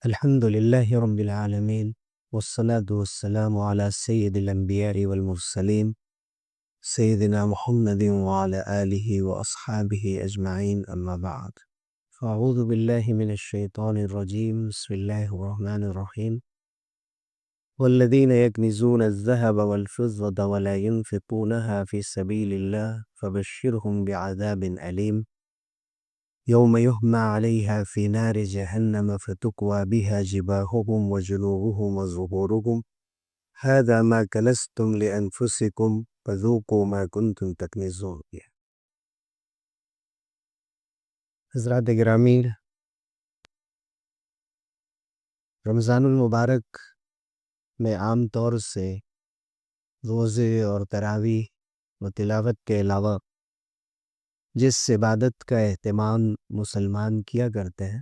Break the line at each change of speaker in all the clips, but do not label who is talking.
الحمد لله رب العالمين، والصلاة والسلام على سيد الأنبياء والمرسلين سيدنا محمد وعلى آله وأصحابه أجمعين، أما بعد. فأعوذ بالله من الشيطان الرجيم. بسم الله الرحمن الرحيم. والذين يكنزون الذهب والفضة ولا ينفقونها في سبيل الله فبشرهم بعذاب أليم يوم يحمى عليها في نار جهنم فتكوى بها جباههم وجنوبهم وظهورهم هذا ما كنزتم لأنفسكم فذوقوا ما كنتم تكنزون. حضرات گرامی، رمضان المبارک میں عام طور سے روزے اور تراویح و تلاوت کے علاوہ جس عبادت کا اہتمام مسلمان کیا کرتے ہیں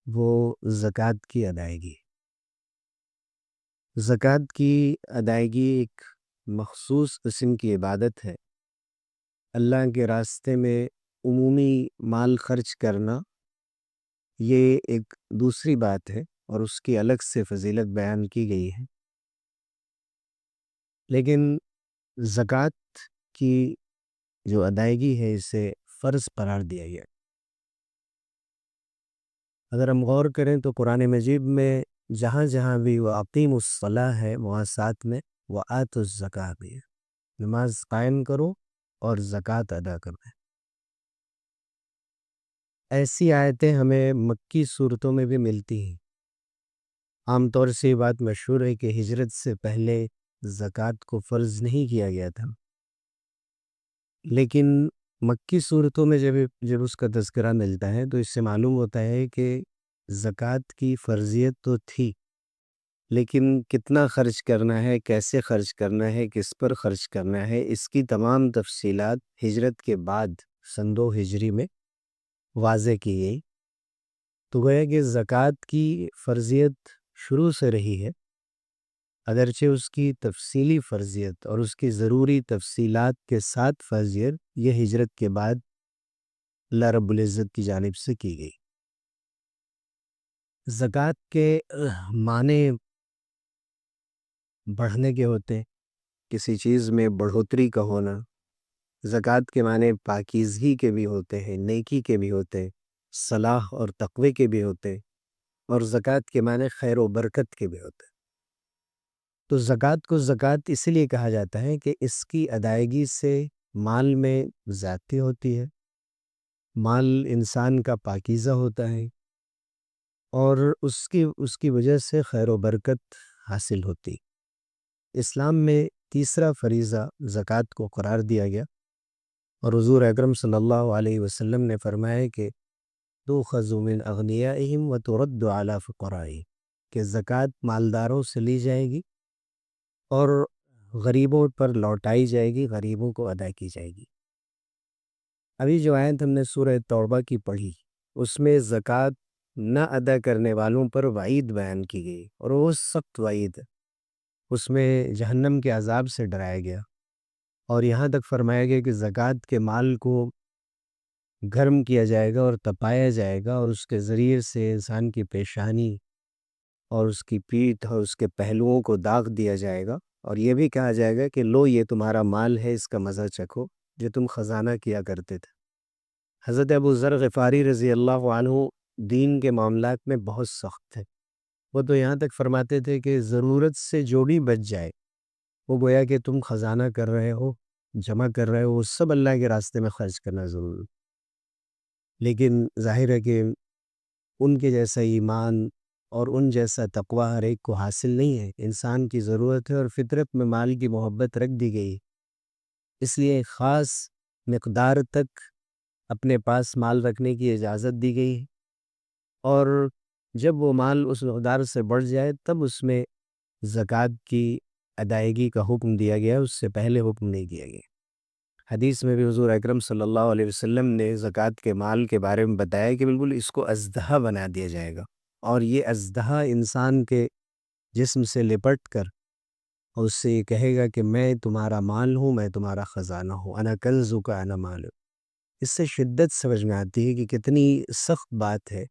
وہ زکوٰۃ کی ادائیگی. زکوٰۃ کی ادائیگی ایک مخصوص قسم کی عبادت ہے. اللہ کے راستے میں عمومی مال خرچ کرنا یہ ایک دوسری بات ہے اور اس کی الگ سے فضیلت بیان کی گئی ہے، لیکن زکوٰۃ کی جو ادائیگی ہے اسے فرض قرار دیا گیا. اگر ہم غور کریں تو قرآن مجید میں جہاں جہاں بھی وَأَقِیمُوا الصَّلَاةَ ہے وہاں ساتھ میں وَآتُوا الزَّکَاۃَ بھی ہے. نماز قائم کرو اور زکوٰۃ ادا کرو. ایسی آیتیں ہمیں مکی صورتوں میں بھی ملتی ہیں. عام طور سے یہ بات مشہور ہے کہ ہجرت سے پہلے زکوٰۃ کو فرض نہیں کیا گیا تھا، لیکن مکی صورتوں میں جب اس کا تذکرہ ملتا ہے تو اس سے معلوم ہوتا ہے کہ زکوٰۃ کی فرضیت تو تھی، لیکن کتنا خرچ کرنا ہے، کیسے خرچ کرنا ہے، کس پر خرچ کرنا ہے، اس کی تمام تفصیلات ہجرت کے بعد سن 2 ہجری میں واضح کی گئی. تو گویا کہ زکوٰۃ کی فرضیت شروع سے رہی ہے، اگرچہ اس کی تفصیلی فرضیت اور اس کی ضروری تفصیلات کے ساتھ فرضیت یہ ہجرت کے بعد اللہ رب العزت کی جانب سے کی گئی. زکوٰۃ کے معنی بڑھنے کے ہوتے ہیں، کسی چیز میں بڑھوتری کا ہونا. زکوٰۃ کے معنی پاکیزگی کے بھی ہوتے ہیں، نیکی کے بھی ہوتے ہیں، صلاح اور تقوی کے بھی ہوتے ہیں، اور زکوٰۃ کے معنی خیر و برکت کے بھی ہوتے ہیں. تو زکوٰۃ کو زکوٰۃ اس لیے کہا جاتا ہے کہ اس کی ادائیگی سے مال میں زیادتی ہوتی ہے، مال انسان کا پاکیزہ ہوتا ہے اور اس کی وجہ سے خیر و برکت حاصل ہوتی. اسلام میں تیسرا فریضہ زکوٰۃ کو قرار دیا گیا اور حضور اکرم صلی اللہ علیہ وسلم نے فرمایا کہ تُؤْخَذُ مِنْ أَغْنِيَائِهِمْ وَتُرَدُّ عَلَىٰ فُقَرَائِهِمْ، کہ زکوٰۃ مالداروں سے لی جائے گی اور غریبوں پر لوٹائی جائے گی، غریبوں کو ادا کی جائے گی. ابھی جو آیت ہم نے سورہ توبہ کی پڑھی اس میں زکوٰۃ نہ ادا کرنے والوں پر وعید بیان کی گئی، اور وہ سخت وعید ہے. اس میں جہنم کے عذاب سے ڈرایا گیا، اور یہاں تک فرمایا گیا کہ زکوٰۃ کے مال کو گرم کیا جائے گا اور تپایا جائے گا، اور اس کے ذریعے سے انسان کی پیشانی اور اس کی پیٹھ اور اس کے پہلوؤں کو داغ دیا جائے گا، اور یہ بھی کہا جائے گا کہ لو یہ تمہارا مال ہے، اس کا مزہ چکھو جو تم خزانہ کیا کرتے تھے. حضرت ابو ذر غفاری رضی اللہ عنہ دین کے معاملات میں بہت سخت تھے. وہ تو یہاں تک فرماتے تھے کہ ضرورت سے جو بھی بچ جائے، وہ گویا کہ تم خزانہ کر رہے ہو، جمع کر رہے ہو، وہ سب اللہ کے راستے میں خرچ کرنا ضرور. لیکن ظاہر ہے کہ ان کے جیسا ایمان اور ان جیسا تقوی ہر ایک کو حاصل نہیں ہے. انسان کی ضرورت ہے اور فطرت میں مال کی محبت رکھ دی گئی، اس لیے ایک خاص مقدار تک اپنے پاس مال رکھنے کی اجازت دی گئی ہے، اور جب وہ مال اس مقدار سے بڑھ جائے تب اس میں زکوٰۃ کی ادائیگی کا حکم دیا گیا، اس سے پہلے حکم نہیں دیا گیا. حدیث میں بھی حضور اکرم صلی اللہ علیہ وسلم نے زکوٰۃ کے مال کے بارے میں بتایا کہ بالکل اس کو اژدہا بنا دیا جائے گا، اور یہ اژدہا انسان کے جسم سے لپٹ کر اور اس سے یہ کہے گا کہ میں تمہارا مال ہوں، میں تمہارا خزانہ ہوں، انا کنزک انا مالک. اس سے شدت سمجھ میں آتی ہے کہ کتنی سخت بات ہے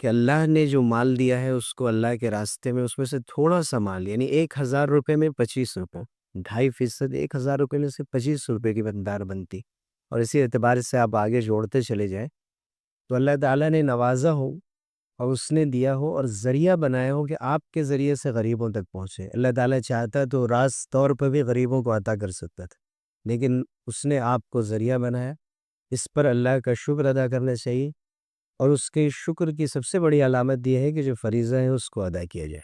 کہ اللہ نے جو مال دیا ہے اس کو اللہ کے راستے میں، اس میں سے تھوڑا سا مال، یعنی 1,000 روپے میں 25 روپے، 2.5%، 1,000 روپے میں سے 25 روپے کی مقدار بنتی. اور اسی اعتبار سے آپ آگے جوڑتے چلے جائیں تو اللہ تعالیٰ نے نوازا ہو اور اس نے دیا ہو اور ذریعہ بنایا ہو کہ آپ کے ذریعے سے غریبوں تک پہنچے. اللہ تعالیٰ چاہتا تو راست طور پہ بھی غریبوں کو عطا کر سکتا تھا، لیکن اس نے آپ کو ذریعہ بنایا. اس پر اللہ کا شکر ادا کرنا چاہیے، اور اس کے شکر کی سب سے بڑی علامت یہ ہے کہ جو فریضہ ہے اس کو ادا کیا جائے.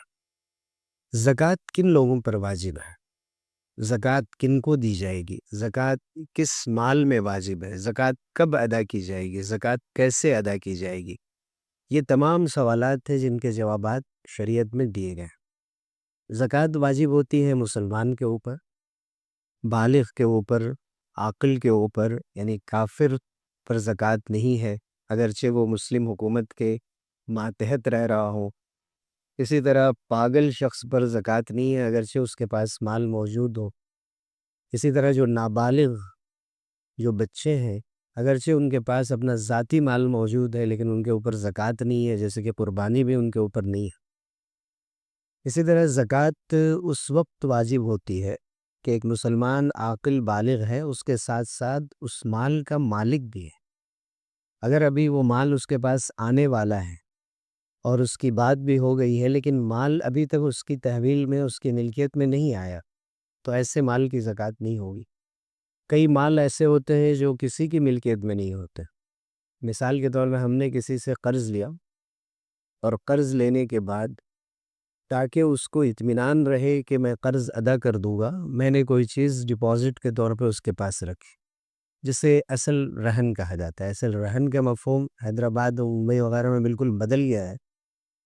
زکوٰۃ کن لوگوں پر واجب ہے؟ زکوٰۃ کن کو دی جائے گی؟ زکوٰۃ کس مال میں واجب ہے؟ زکوٰۃ کب ادا کی جائے گی؟ زکوٰۃ کیسے ادا کی جائے گی؟ یہ تمام سوالات ہیں جن کے جوابات شریعت میں دیے گئے. زکوٰۃ واجب ہوتی ہے مسلمان کے اوپر، بالغ کے اوپر، عاقل کے اوپر، یعنی کافر پر زکوٰۃ نہیں ہے اگرچہ وہ مسلم حکومت کے ماتحت رہ رہا ہو. اسی طرح پاگل شخص پر زکوٰۃ نہیں ہے اگرچہ اس کے پاس مال موجود ہو. اسی طرح جو نابالغ جو بچے ہیں اگرچہ ان کے پاس اپنا ذاتی مال موجود ہے لیکن ان کے اوپر زکوٰۃ نہیں ہے، جیسے کہ قربانی بھی ان کے اوپر نہیں ہے. اسی طرح زکوٰۃ اس وقت واجب ہوتی ہے کہ ایک مسلمان عاقل بالغ ہے، اس کے ساتھ ساتھ اس مال کا مالک بھی ہے. اگر ابھی وہ مال اس کے پاس آنے والا ہے اور اس کی بات بھی ہو گئی ہے لیکن مال ابھی تک اس کی تحویل میں، اس کی ملکیت میں نہیں آیا، تو ایسے مال کی زکوٰۃ نہیں ہوگی. کئی مال ایسے ہوتے ہیں جو کسی کی ملکیت میں نہیں ہوتے. مثال کے طور پر ہم نے کسی سے قرض لیا اور قرض لینے کے بعد تاکہ اس کو اطمینان رہے کہ میں قرض ادا کر دوں گا، میں نے کوئی چیز ڈپازٹ کے طور پہ اس کے پاس رکھی، جسے اصل رہن کہا جاتا ہے. اصل رہن کا مفہوم حیدرآباد اور ممبئی وغیرہ میں بالکل بدل گیا ہے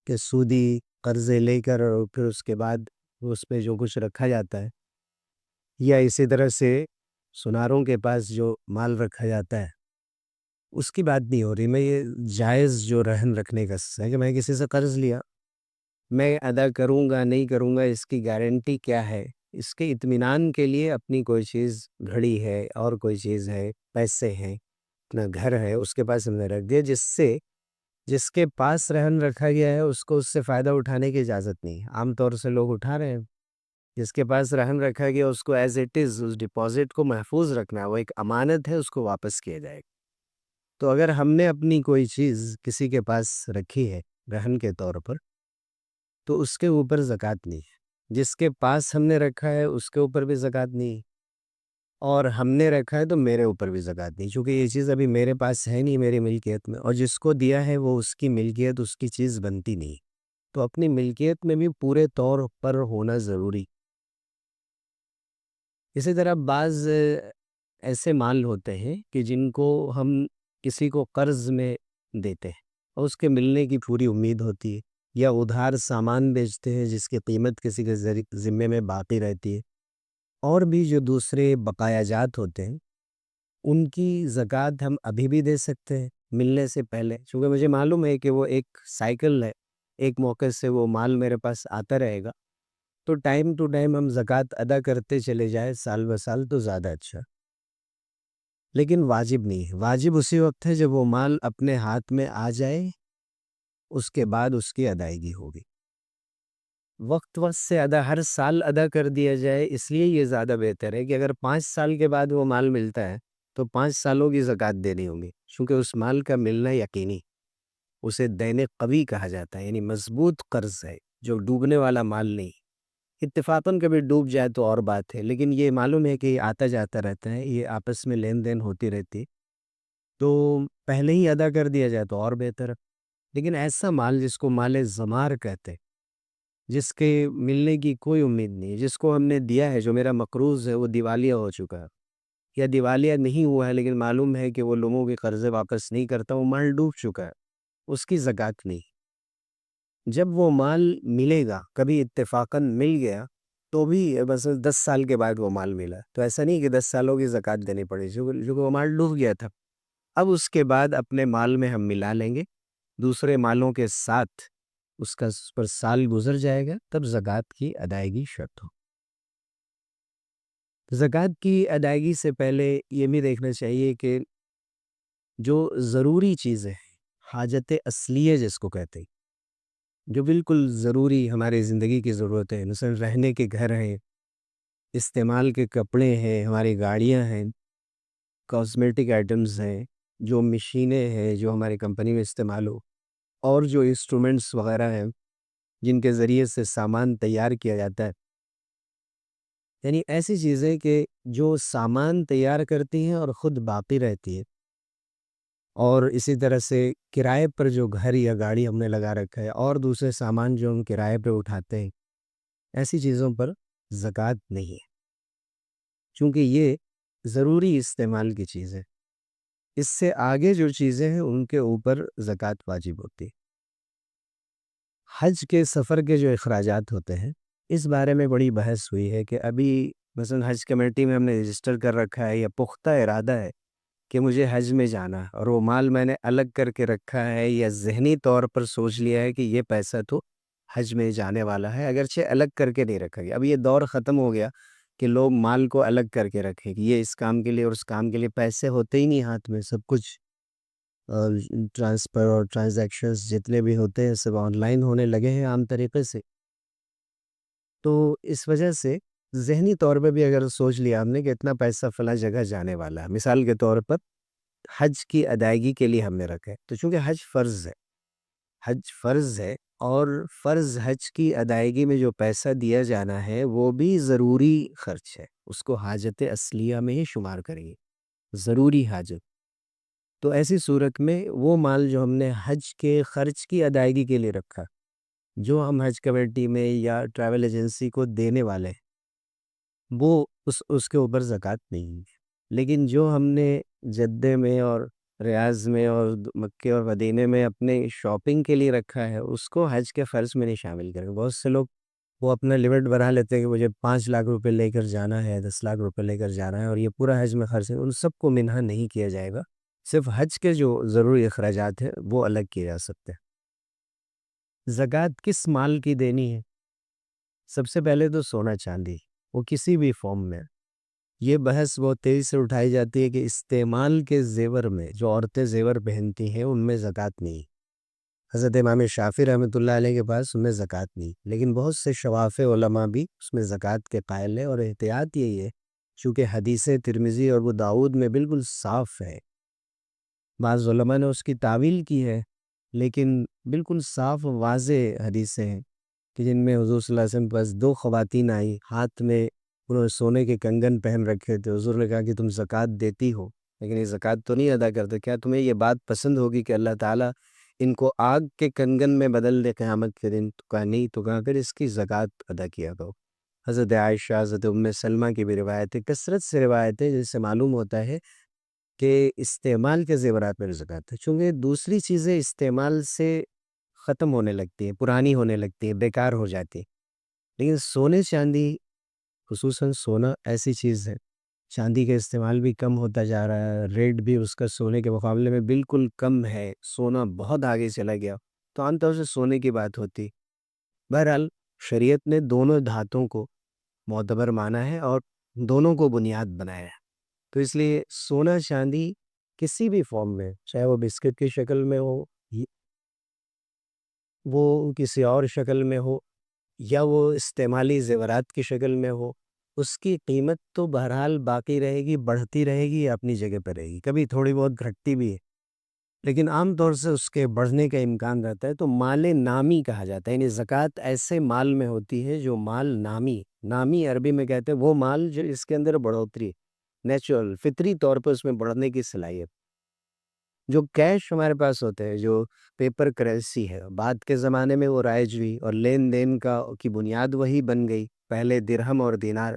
کہ سودی قرضے لے کر اور پھر اس کے بعد اس پہ جو کچھ رکھا جاتا ہے، یا اسی طرح سے سناروں کے پاس جو مال رکھا جاتا ہے اس کی بات نہیں ہو رہی. میں یہ جائز جو رہن رکھنے کا ہے کہ میں کسی سے قرض لیا، میں ادا کروں گا نہیں کروں گا اس کی گارنٹی کیا ہے، اس کے اطمینان کے لیے اپنی کوئی چیز گھڑی ہے اور کوئی چیز ہے، پیسے ہیں، اپنا گھر ہے، اس کے پاس ہم نے رکھ دیا، جس سے جس کے پاس رہن رکھا گیا ہے اس کو اس سے فائدہ اٹھانے کی اجازت نہیں. عام طور سے لوگ اٹھا رہے ہیں. جس کے پاس رہن رکھا گیا اس کو ایز اٹ از اس ڈپازٹ کو محفوظ رکھنا ہے، وہ ایک امانت ہے، اس کو واپس کیا جائے گا. تو اگر ہم نے اپنی کوئی چیز کسی کے پاس رکھی ہے رہن کے طور پر تو اس کے اوپر زکوٰۃ نہیں ہے. جس کے پاس ہم نے رکھا ہے اس کے اوپر بھی زکوٰۃ نہیں، اور ہم نے رکھا ہے تو میرے اوپر بھی زکوٰۃ نہیں، چونکہ یہ چیز ابھی میرے پاس ہے نہیں، میری ملکیت میں، اور جس کو دیا ہے وہ اس کی ملکیت، اس کی چیز بنتی نہیں. تو اپنی ملکیت میں بھی پورے طور پر ہونا ضروری. اسی طرح بعض ایسے مال ہوتے ہیں کہ جن کو ہم کسی کو قرض میں دیتے ہیں اور اس کے ملنے کی پوری امید ہوتی ہے، یا ادھار سامان بیچتے ہیں جس کی قیمت کسی کے ذمے میں باقی رہتی ہے. اور بھی جو دوسرے بقایا جات ہوتے ہیں ان کی زکوٰۃ ہم ابھی بھی دے سکتے ہیں ملنے سے پہلے، چونکہ مجھے معلوم ہے کہ وہ ایک سائیکل ہے، ایک موقع سے وہ مال میرے پاس آتا رہے گا، تو ٹائم ٹو ٹائم ہم زکوٰۃ ادا کرتے چلے جائیں سال بہ سال تو زیادہ اچھا. لیکن واجب نہیں ہے. واجب اسی وقت ہے جب وہ مال اپنے ہاتھ میں آ جائے، اس کے بعد اس کی ادائیگی ہوگی. وقت سے ہر سال ادا کر دیا جائے اس لیے یہ زیادہ بہتر ہے کہ اگر 5 سال کے بعد وہ مال ملتا ہے تو 5 سالوں کی زکوٰۃ دینی ہوگی، چونکہ اس مال کا ملنا یقینی، اسے دین قوی کہا جاتا ہے، یعنی مضبوط قرض ہے جو ڈوبنے والا مال نہیں. اتفاقاً کبھی ڈوب جائے تو اور بات ہے، لیکن یہ معلوم ہے کہ یہ آتا جاتا رہتا ہے، یہ آپس میں لین دین ہوتی رہتی، تو پہلے ہی ادا کر دیا جائے تو اور بہتر ہے. لیکن ایسا مال جس کو مال زمار کہتے ہیں، جس کے ملنے کی کوئی امید نہیں، جس کو ہم نے دیا ہے، جو میرا مقروض ہے وہ دیوالیہ ہو چکا ہے یا دیوالیہ نہیں ہوا ہے لیکن معلوم ہے کہ وہ لوگوں کے قرضے واپس نہیں کرتا، وہ مال ڈوب چکا ہے، اس کی زکوٰۃ نہیں. جب وہ مال ملے گا، کبھی اتفاقاً مل گیا تو بھی بس 10 سال کے بعد وہ مال ملا، تو ایسا نہیں کہ 10 سالوں کی زکوٰۃ دینی پڑے، جو وہ مال ڈوب گیا تھا. اب اس کے بعد اپنے مال میں ہم ملا لیں گے دوسرے مالوں کے ساتھ، اس کا پر سال گزر جائے گا تب زکوٰۃ کی ادائیگی شرط ہو. زکوٰۃ کی ادائیگی سے پہلے یہ بھی دیکھنا چاہیے کہ جو ضروری چیزیں ہیں، حاجت اصلیہ جس کو کہتے ہیں، جو بالکل ضروری ہماری زندگی کی ضرورت ہے، مثلا رہنے کے گھر ہیں، استعمال کے کپڑے ہیں، ہماری گاڑیاں ہیں، کاسمیٹک آئٹمز ہیں، جو مشینیں ہیں جو ہماری کمپنی میں استعمال ہو، اور جو انسٹرومنٹس وغیرہ ہیں جن کے ذریعے سے سامان تیار کیا جاتا ہے، یعنی ایسی چیزیں کہ جو سامان تیار کرتی ہیں اور خود باقی رہتی ہے، اور اسی طرح سے کرائے پر جو گھر یا گاڑی ہم نے لگا رکھا ہے اور دوسرے سامان جو ہم کرائے پہ اٹھاتے ہیں، ایسی چیزوں پر زکوٰۃ نہیں ہے، چونکہ یہ ضروری استعمال کی چیز ہے۔ اس سے آگے جو چیزیں ہیں ان کے اوپر زکوٰۃ واجب ہوتی ہے۔ حج کے سفر کے جو اخراجات ہوتے ہیں، اس بارے میں بڑی بحث ہوئی ہے کہ ابھی مثلا حج کمیٹی میں ہم نے رجسٹر کر رکھا ہے یا پختہ ارادہ ہے کہ مجھے حج میں جانا ہے، اور وہ مال میں نے الگ کر کے رکھا ہے یا ذہنی طور پر سوچ لیا ہے کہ یہ پیسہ تو حج میں جانے والا ہے، اگرچہ الگ کر کے نہیں رکھا گیا۔ اب یہ دور ختم ہو گیا کہ لوگ مال کو الگ کر کے رکھیں کہ یہ اس کام کے لیے اور اس کام کے لیے، پیسے ہوتے ہی نہیں ہاتھ میں، سب کچھ ٹرانسفر اور ٹرانزیکشنز جتنے بھی ہوتے ہیں سب آن لائن ہونے لگے ہیں عام طریقے سے۔ تو اس وجہ سے ذہنی طور پہ بھی اگر سوچ لیا ہم نے کہ اتنا پیسہ فلاں جگہ جانے والا ہے، مثال کے طور پر حج کی ادائیگی کے لیے ہم نے رکھا ہے، تو چونکہ حج فرض ہے، حج فرض ہے، اور فرض حج کی ادائیگی میں جو پیسہ دیا جانا ہے وہ بھی ضروری خرچ ہے، اس کو حاجت اصلیہ میں ہی شمار کریں گے، ضروری حاجت۔ تو ایسی صورت میں وہ مال جو ہم نے حج کے خرچ کی ادائیگی کے لیے رکھا، جو ہم حج کمیٹی میں یا ٹریول ایجنسی کو دینے والے ہیں، وہ اس کے اوپر زکوٰۃ نہیں ہے۔ لیکن جو ہم نے جدے میں اور ریاض میں اور مکے اور مدینے میں اپنے شاپنگ کے لیے رکھا ہے، اس کو حج کے خرچ میں نہیں شامل کریں۔ بہت سے لوگ وہ اپنا لیمٹ بنا لیتے ہیں کہ مجھے 5 لاکھ روپے لے کر جانا ہے، 10 لاکھ روپے لے کر جانا ہے اور یہ پورا حج میں خرچ ہے، ان سب کو منہا نہیں کیا جائے گا۔ صرف حج کے جو ضروری اخراجات ہیں وہ الگ کیے جا سکتے ہیں۔ زکوٰۃ کس مال کی دینی ہے؟ سب سے پہلے تو سونا چاندی، وہ کسی بھی فارم میں۔ یہ بحث بہت تیزی سے اٹھائی جاتی ہے کہ استعمال کے زیور میں جو عورتیں زیور پہنتی ہیں ان میں زکوٰۃ نہیں۔ حضرت امام شافعی رحمۃ اللہ علیہ کے پاس ان میں زکوٰۃ نہیں، لیکن بہت سے شواف علماء بھی اس میں زکوٰۃ کے قائل ہیں، اور احتیاط یہی ہے چونکہ حدیث ترمذی اور ابو داؤد میں بالکل صاف ہے۔ بعض علماء نے اس کی تعویل کی ہے، لیکن بالکل صاف واضح حدیثیں ہیں کہ جن میں حضور صلی اللہ علیہ وسلم کے پاس 2 خواتین آئیں، ہاتھ میں انہوں نے سونے کے کنگن پہن رکھے تھے۔ حضور نے کہا کہ تم زکوٰۃ دیتی ہو لیکن یہ زکوٰۃ تو نہیں ادا کرتے، کیا تمہیں یہ بات پسند ہوگی کہ اللہ تعالیٰ ان کو آگ کے کنگن میں بدل دے قیامت کے دن؟ تو کہا نہیں، تو کہا پھر اس کی زکوٰۃ ادا کیا کرو۔ حضرت عائشہ، حضرت ام سلمہ کی بھی روایتیں، کثرت سے روایتیں، جس سے معلوم ہوتا ہے کہ استعمال کے زیورات میں زکوٰۃ ہے، چونکہ دوسری چیزیں استعمال سے ختم ہونے لگتی ہیں، پرانی ہونے لگتی ہیں، بیکار ہو جاتی ہیں، لیکن سونے چاندی، خصوصاً سونا ایسی چیز ہے، چاندی کا استعمال بھی کم ہوتا جا رہا ہے، ریٹ بھی اس کا سونے کے مقابلے میں بالکل کم ہے، سونا بہت آگے چلا گیا، تو عام طور سے سونے کی بات ہوتی۔ بہرحال شریعت نے دونوں دھاتوں کو معتبر مانا ہے اور دونوں کو بنیاد بنایا ہے، تو اس لیے سونا چاندی کسی بھی فارم میں، چاہے وہ بسکٹ کی شکل میں ہو، وہ کسی اور شکل میں ہو، یا وہ استعمالی زیورات کی شکل میں ہو، اس کی قیمت تو بہرحال باقی رہے گی، بڑھتی رہے گی، یا اپنی جگہ پہ رہے گی، کبھی تھوڑی بہت گھٹتی بھی ہے، لیکن عام طور سے اس کے بڑھنے کا امکان رہتا ہے۔ تو مال نامی کہا جاتا ہے، یعنی زکوٰۃ ایسے مال میں ہوتی ہے جو مال نامی، نامی عربی میں کہتے ہیں وہ مال جو اس کے اندر بڑھوتری، نیچرل فطری طور پر اس میں بڑھنے کی صلاحیت۔ جو کیش ہمارے پاس ہوتے ہیں، جو پیپر کرنسی ہے، بعد کے زمانے میں وہ رائج ہوئی اور لین دین کی بنیاد وہی بن گئی۔ پہلے درہم اور دینار،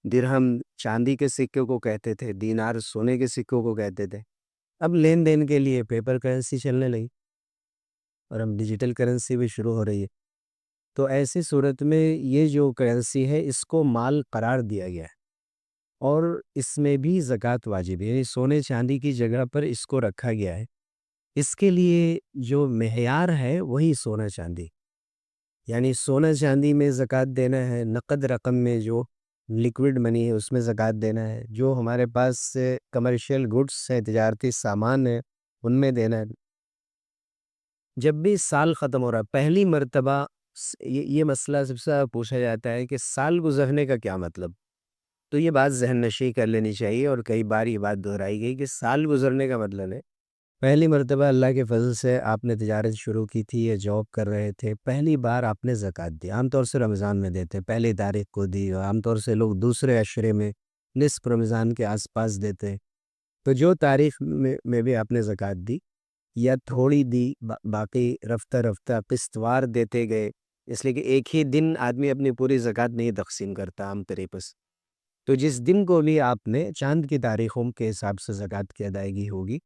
درہم چاندی کے سکے کو کہتے تھے، دینار سونے کے سکوں کو کہتے تھے۔ اب لین دین کے لیے پیپر کرنسی چلنے لگی، اور اب ڈیجیٹل کرنسی بھی شروع ہو رہی ہے۔ تو ایسی صورت میں یہ جو کرنسی ہے اس کو مال قرار دیا گیا ہے، اور اس میں بھی زکوٰۃ واجب ہے، یعنی سونے چاندی کی جگہ پر اس کو رکھا گیا ہے۔ اس کے لیے جو معیار ہے وہی سونا چاندی، یعنی سونا چاندی میں زکوٰۃ دینا ہے، نقد رقم میں جو لیکوڈ منی ہے اس میں زکوٰۃ دینا ہے، جو ہمارے پاس کمرشل گڈس ہے، تجارتی سامان ہے، ان میں دینا ہے۔ جب بھی سال ختم ہو رہا ہے پہلی مرتبہ یہ مسئلہ سب سے پوچھا جاتا ہے کہ سال گزرنے کا کیا مطلب؟ تو یہ بات ذہن نشی کر لینی چاہیے، اور کئی بار یہ بات دہرائی گئی کہ سال گزرنے کا مطلب ہے پہلی مرتبہ اللہ کے فضل سے آپ نے تجارت شروع کی تھی یا جاب کر رہے تھے، پہلی بار آپ نے زکوٰۃ دی۔ عام طور سے رمضان میں دیتے، پہلی تاریخ کو دی، اور عام طور سے لوگ دوسرے عشرے میں نصف رمضان کے آس پاس دیتے۔ تو جو تاریخ میں بھی آپ نے زکوٰۃ دی یا تھوڑی دی، باقی رفتہ رفتہ قسط وار دیتے گئے، اس لیے کہ ایک ہی دن آدمی اپنی پوری زکوٰۃ نہیں تقسیم کرتا عام طریقے سے۔ تو جس دن کو بھی آپ نے چاند کی تاریخوں کے حساب سے زکوٰۃ کی ادائیگی ہوگی،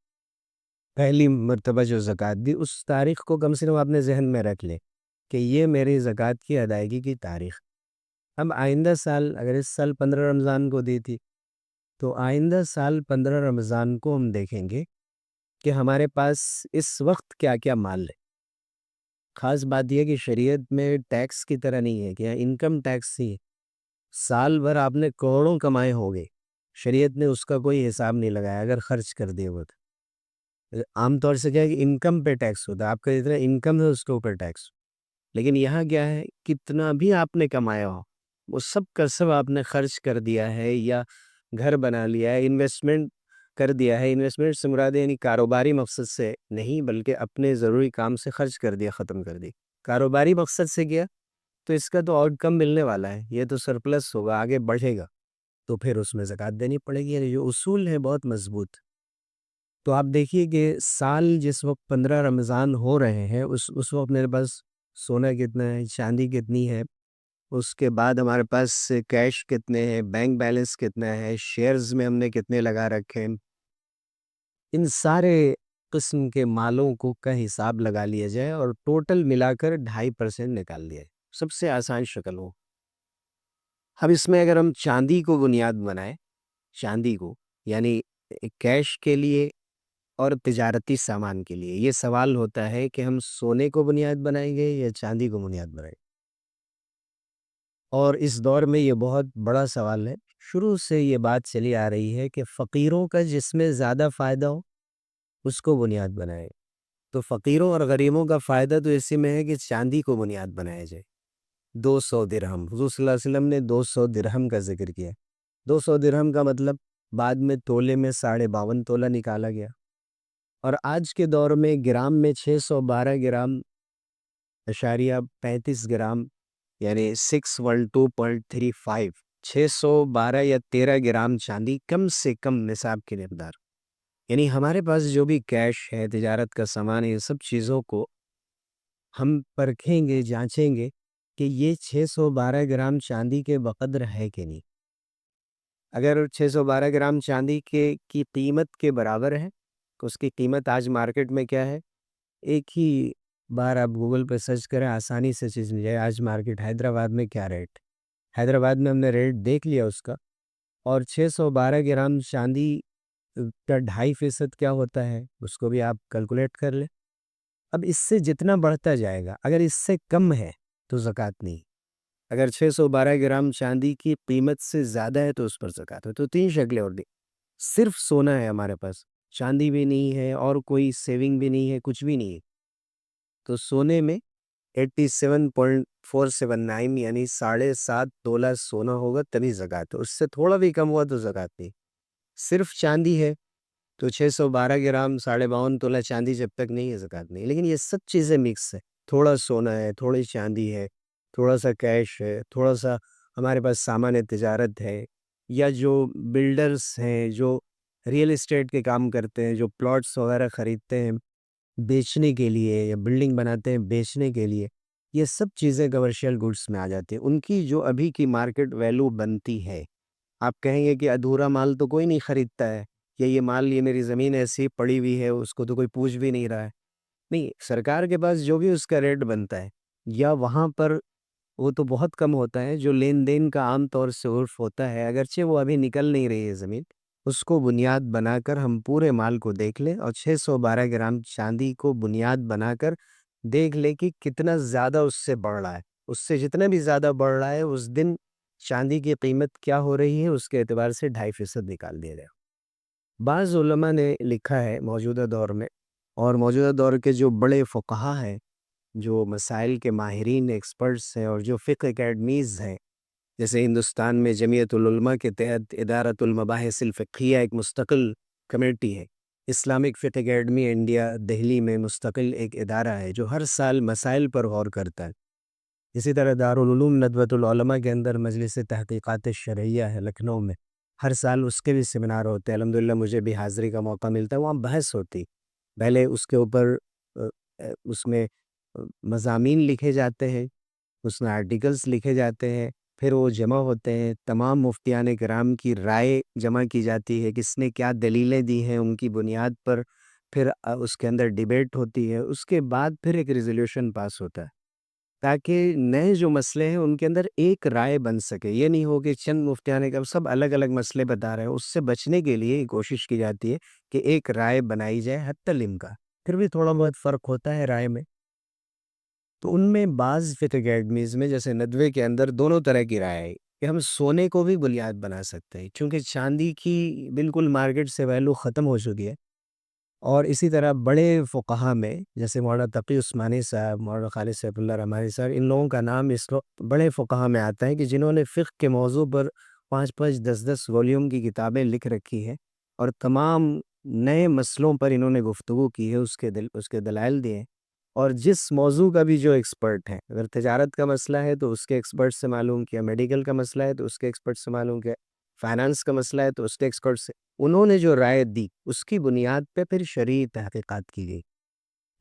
پہلی مرتبہ جو زکوٰۃ دی اس تاریخ کو کم سے کم اپنے ذہن میں رکھ لیں کہ یہ میری زکوٰۃ کی ادائیگی کی تاریخ۔ اب آئندہ سال اگر اس سال 15 رمضان کو دی تھی، تو آئندہ سال 15 رمضان کو ہم دیکھیں گے کہ ہمارے پاس اس وقت کیا کیا مال ہے۔ خاص بات یہ کہ شریعت میں ٹیکس کی طرح نہیں ہے کہ انکم ٹیکس ہی ہے۔ سال بھر آپ نے کروڑوں کمائے ہو گئے، شریعت نے اس کا کوئی حساب نہیں لگایا اگر خرچ کر دیے وہ۔ عام طور سے کیا ہے کہ انکم پہ ٹیکس ہوتا ہے، آپ کا جتنا انکم ہے اس کے اوپر ٹیکس۔ لیکن یہاں کیا ہے، کتنا بھی آپ نے کمایا ہو وہ سب کا سب آپ نے خرچ کر دیا ہے، یا گھر بنا لیا ہے، انویسٹمنٹ کر دیا ہے۔ انویسٹمنٹ سے مراد یعنی کاروباری مقصد سے نہیں، بلکہ اپنے ضروری کام سے خرچ کر دیا، ختم کر دی۔ کاروباری مقصد سے کیا تو اس کا تو آؤٹ کم ملنے والا ہے، یہ تو سرپلس ہوگا، آگے بڑھے گا، تو پھر اس میں زکوٰۃ دینی پڑے گی۔ یہ جو اصول ہے بہت مضبوط۔ تو آپ دیکھیے کہ سال جس وقت 15 رمضان ہو رہے ہیں اس وقت میرے پاس سونا کتنا ہے، چاندی کتنی ہے، اس کے بعد ہمارے پاس کیش کتنے ہیں، بینک بیلنس کتنا ہے، شیئرز میں ہم نے کتنے لگا رکھے ہیں، ان سارے قسم کے مالوں کو کا حساب لگا لیا جائے اور ٹوٹل ملا کر 2.5% نکال لیا جائے، سب سے آسان شکل ہو۔ اب اس میں اگر ہم چاندی کو بنیاد بنائیں، چاندی کو یعنی کیش کے لیے اور تجارتی سامان کے لیے، یہ سوال ہوتا ہے کہ ہم سونے کو بنیاد بنائیں گے یا چاندی کو بنیاد بنائیں گے؟ اور اس دور میں یہ بہت بڑا سوال ہے۔ شروع سے یہ بات چلی آ رہی ہے کہ فقیروں کا جس میں زیادہ فائدہ ہو اس کو بنیاد بنائے۔ تو فقیروں اور غریبوں کا فائدہ تو اسی میں ہے کہ چاندی کو بنیاد بنایا جائے۔ 200 درہم، حضور صلی اللہ علیہ وسلم نے 200 درہم کا ذکر کیا۔ 200 درہم کا مطلب بعد میں تولے میں 52.5 تولہ نکالا گیا، اور آج کے دور میں گرام میں 612 گرام اشاریہ 35 گرام، یعنی 612.35، 612 یا 13 گرام چاندی کم سے کم نصاب کی مقدار۔ یعنی ہمارے پاس جو بھی کیش ہے، تجارت کا سامان ہے، یہ سب چیزوں کو ہم پرکھیں گے، جانچیں گے کہ یہ 612 گرام چاندی کے بقدر ہے کہ نہیں۔ اگر 612 گرام چاندی کی قیمت کے برابر ہے تو اس کی قیمت آج مارکیٹ میں کیا ہے؟ ایک ہی بار آپ گوگل پہ سرچ کریں، آسانی سے چیز مل جائے۔ آج مارکیٹ حیدرآباد میں کیا ریٹ؟ حیدرآباد میں ہم نے ریٹ دیکھ لیا اس کا، اور 612 گرام چاندی کا 2.5% کیا ہوتا ہے اس کو بھی آپ کیلکولیٹ کر لیں۔ اب اس سے جتنا بڑھتا جائے گا، اگر اس سے کم ہے تو زکوٰۃ نہیں، اگر 612 گرام چاندی کی قیمت سے زیادہ ہے تو اس پر زکوٰۃ ہے۔ تو 3 شکلیں اور دی، صرف سونا ہے ہمارے پاس، چاندی بھی نہیں ہے اور کوئی سیونگ بھی نہیں ہے، کچھ بھی نہیں ہے، تو سونے میں 87.479 یعنی 7.5 تولہ سونا ہوگا تبھی زکوٰۃ ہے۔ اس سے تھوڑا بھی کم ہوا تو زکوٰۃ نہیں۔ صرف چاندی ہے تو 612 گرام 52.5 تولہ چاندی جب تک نہیں ہے زکوٰۃ نہیں۔ لیکن یہ سب چیزیں مکس ہے، تھوڑا سونا ہے، تھوڑی چاندی ہے، تھوڑا سا کیش ہے، تھوڑا سا ہمارے پاس سامان تجارت ہے، یا جو بلڈرز ہیں جو ریئل اسٹیٹ کے کام کرتے ہیں، جو پلاٹس وغیرہ خریدتے ہیں بیچنے کے لیے، یا بلڈنگ بناتے ہیں بیچنے کے لیے، یہ سب چیزیں کمرشل گڈس میں آ جاتی ہیں۔ ان کی جو ابھی کی مارکیٹ ویلیو بنتی ہے، آپ کہیں گے کہ ادھورا مال تو کوئی نہیں خریدتا ہے، یا یہ مال، یہ میری زمین ایسی پڑی ہوئی ہے اس کو تو کوئی پوچھ بھی نہیں رہا ہے۔ نہیں، سرکار کے پاس جو بھی اس کا ریٹ بنتا ہے، یا وہاں پر وہ تو بہت کم ہوتا ہے جو لین دین کا عام طور سے عرف ہوتا ہے، اگرچہ وہ ابھی نکل نہیں رہی ہے زمین، اس کو بنیاد بنا کر ہم پورے مال کو دیکھ لیں، اور 612 گرام چاندی کو بنیاد بنا کر دیکھ لیں کہ کتنا زیادہ اس سے بڑھ رہا ہے۔ اس سے جتنا بھی زیادہ بڑھ رہا ہے اس دن چاندی کی قیمت کیا ہو رہی ہے، اس کے اعتبار سے 2.5% نکال دیا جائے۔ بعض علماء نے لکھا ہے موجودہ دور میں اور موجودہ دور کے جو بڑے فقہا ہیں، جو مسائل کے ماہرین ایکسپرٹس ہیں، اور جو فقہ اکیڈمیز ہیں، جیسے ہندوستان میں جمعیت العلماء کے تحت ادارۃ المباحث الفقہیہ ایک مستقل کمیٹی ہے، اسلامک فقہ اکیڈمی انڈیا دہلی میں مستقل ایک ادارہ ہے جو ہر سال مسائل پر غور کرتا ہے۔ اسی طرح دارالعلوم ندوۃ العلماء کے اندر مجلس تحقیقات شرعیہ ہے لکھنؤ میں، ہر سال اس کے بھی سیمینار ہوتے ہیں، الحمدللہ مجھے بھی حاضری کا موقع ملتا ہے، وہاں بحث ہوتی، پہلے اس کے اوپر اس میں مضامین لکھے جاتے ہیں، اس میں آرٹیکلز لکھے جاتے ہیں، پھر وہ جمع ہوتے ہیں، تمام مفتیان کرام کی رائے جمع کی جاتی ہے، کس نے کیا دلیلیں دی ہیں ان کی بنیاد پر، پھر اس کے اندر ڈیبیٹ ہوتی ہے، اس کے بعد پھر ایک ریزولوشن پاس ہوتا ہے تاکہ نئے جو مسئلے ہیں ان کے اندر ایک رائے بن سکے۔ یہ نہیں ہو کہ چند مفتیان کا سب الگ الگ مسئلے بتا رہے ہیں، اس سے بچنے کے لیے کوشش کی جاتی ہے کہ ایک رائے بنائی جائے حتی الامکان، پھر بھی تھوڑا بہت فرق ہوتا ہے رائے میں۔ تو ان میں بعض فقہ اکیڈمیز میں جیسے ندوے کے اندر دونوں طرح کی رائے ہے کہ ہم سونے کو بھی بنیاد بنا سکتے ہیں، چونکہ چاندی کی بالکل مارکیٹ سے ویلو ختم ہو چکی ہے، اور اسی طرح بڑے فقہا میں جیسے مولانا تقی عثمانی صاحب، مولانا خالد سیف اللہ رحمانی صاحب، ان لوگوں کا نام اس وقت بڑے فقہا میں آتا ہے کہ جنہوں نے فقہ کے موضوع پر 5-5 10 والیوم کی کتابیں لکھ رکھی ہیں، اور تمام نئے مسئلوں پر انہوں نے گفتگو کی ہے، اس کے دلائل دیے ہیں، اور جس موضوع کا بھی جو ایکسپرٹ ہے، اگر تجارت کا مسئلہ ہے تو اس کے ایکسپرٹ سے معلوم کیا، میڈیکل کا مسئلہ ہے تو اس کے ایکسپرٹ سے معلوم کیا، فائنانس کا مسئلہ ہے تو اس کے ایکسپرٹ سے، انہوں نے جو رائے دی اس کی بنیاد پہ پھر شرعی تحقیقات کی گئی۔